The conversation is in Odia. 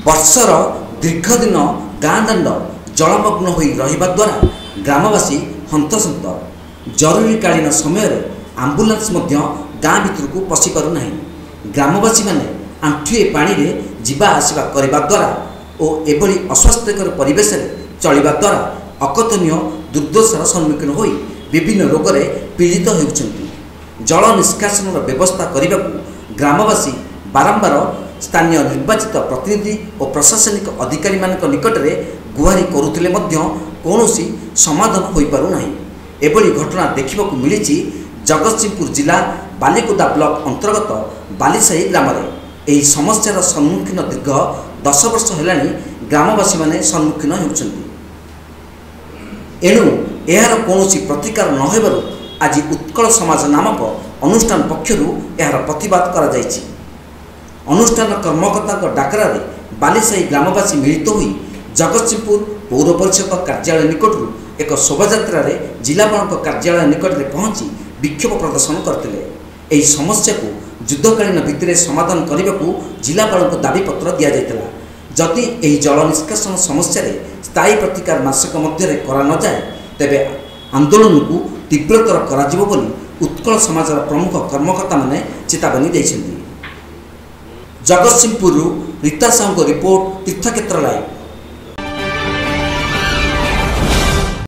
ବର୍ଷର ଦୀର୍ଘ ଦିନ ଗାଁ ଦାଣ୍ଡ ଜଳମଗ୍ନ ହୋଇ ରହିବା ଦ୍ୱାରା ଗ୍ରାମବାସୀ ହନ୍ତସନ୍ତ। ଜରୁରୀକାଳୀନ ସମୟରେ ଆମ୍ବୁଲାନ୍ସ ମଧ୍ୟ ଗାଁ ଭିତରକୁ ପଶି ପାରୁନାହିଁ। ଗ୍ରାମବାସୀମାନେ ଆଣ୍ଠୁଏ ପାଣିରେ ଯିବା ଆସିବା କରିବା ଦ୍ୱାରା ଓ ଏଭଳି ଅସ୍ୱାସ୍ଥ୍ୟକର ପରିବେଶରେ ଚଳିବା ଦ୍ୱାରା ଅକଥନୀୟ ଦୁର୍ଦ୍ଦଶାର ସମ୍ମୁଖୀନ ହୋଇ ବିଭିନ୍ନ ରୋଗରେ ପୀଡ଼ିତ ହେଉଛନ୍ତି। ଜଳ ନିଷ୍କାସନର ବ୍ୟବସ୍ଥା କରିବାକୁ ଗ୍ରାମବାସୀ ବାରମ୍ବାର ସ୍ଥାନୀୟ ନିର୍ବାଚିତ ପ୍ରତିନିଧି ଓ ପ୍ରଶାସନିକ ଅଧିକାରୀମାନଙ୍କ ନିକଟରେ ଗୁହାରି କରୁଥିଲେ ମଧ୍ୟ କୌଣସି ସମାଧାନ ହୋଇପାରୁନାହିଁ। ଏଭଳି ଘଟଣା ଦେଖିବାକୁ ମିଳିଛି ଜଗତସିଂହପୁର ଜିଲ୍ଲା ବାଲିକୁଦା ବ୍ଲକ ଅନ୍ତର୍ଗତ ବାଲିସାହି ଗ୍ରାମରେ। ଏହି ସମସ୍ୟାର ସମ୍ମୁଖୀନ ଦୀର୍ଘ 10 ବର୍ଷ ହେଲାଣି ଗ୍ରାମବାସୀମାନେ ସମ୍ମୁଖୀନ ହେଉଛନ୍ତି। ଏଣୁ ଏହାର କୌଣସି ପ୍ରତିକାର ନ ହେବାରୁ ଆଜି ଉତ୍କଳ ସମାଜ ନାମକ ଅନୁଷ୍ଠାନ ପକ୍ଷରୁ ଏହାର ପ୍ରତିବାଦ କରାଯାଇଛି। ଅନୁଷ୍ଠାନ କର୍ମକର୍ତ୍ତାଙ୍କ ଡାକରାରେ ବାଲିସାହି ଗ୍ରାମବାସୀ ମିଳିତ ହୋଇ ଜଗତସିଂହପୁର ପୌର ପରିଷଦ କାର୍ଯ୍ୟାଳୟ ନିକଟରୁ ଏକ ଶୋଭାଯାତ୍ରାରେ ଜିଲ୍ଲାପାଳଙ୍କ କାର୍ଯ୍ୟାଳୟ ନିକଟରେ ପହଞ୍ଚି ବିକ୍ଷୋଭ ପ୍ରଦର୍ଶନ କରିଥିଲେ। ଏହି ସମସ୍ୟାକୁ ଯୁଦ୍ଧକାଳୀନ ଭିତ୍ତିରେ ସମାଧାନ କରିବାକୁ ଜିଲ୍ଲାପାଳଙ୍କୁ ଦାବିପତ୍ର ଦିଆଯାଇଥିଲା। ଯଦି ଏହି ଜଳ ନିଷ୍କାସନ ସମସ୍ୟାରେ ସ୍ଥାୟୀ ପ୍ରତିକାର ମାସକ ମଧ୍ୟରେ କରାନଯାଏ ତେବେ ଆନ୍ଦୋଳନକୁ ତୀବ୍ରତର କରାଯିବ ବୋଲି ଉତ୍କଳ ସମାଜର ପ୍ରମୁଖ କର୍ମକର୍ତ୍ତାମାନେ ଚେତାବନୀ ଦେଇଛନ୍ତି। ଜଗତସିଂହପୁରରୁ ରୀତା ସାହୁଙ୍କ ରିପୋର୍ଟ, ତୀର୍ଥକ୍ଷେତ୍ର ଲାଇଭ୍।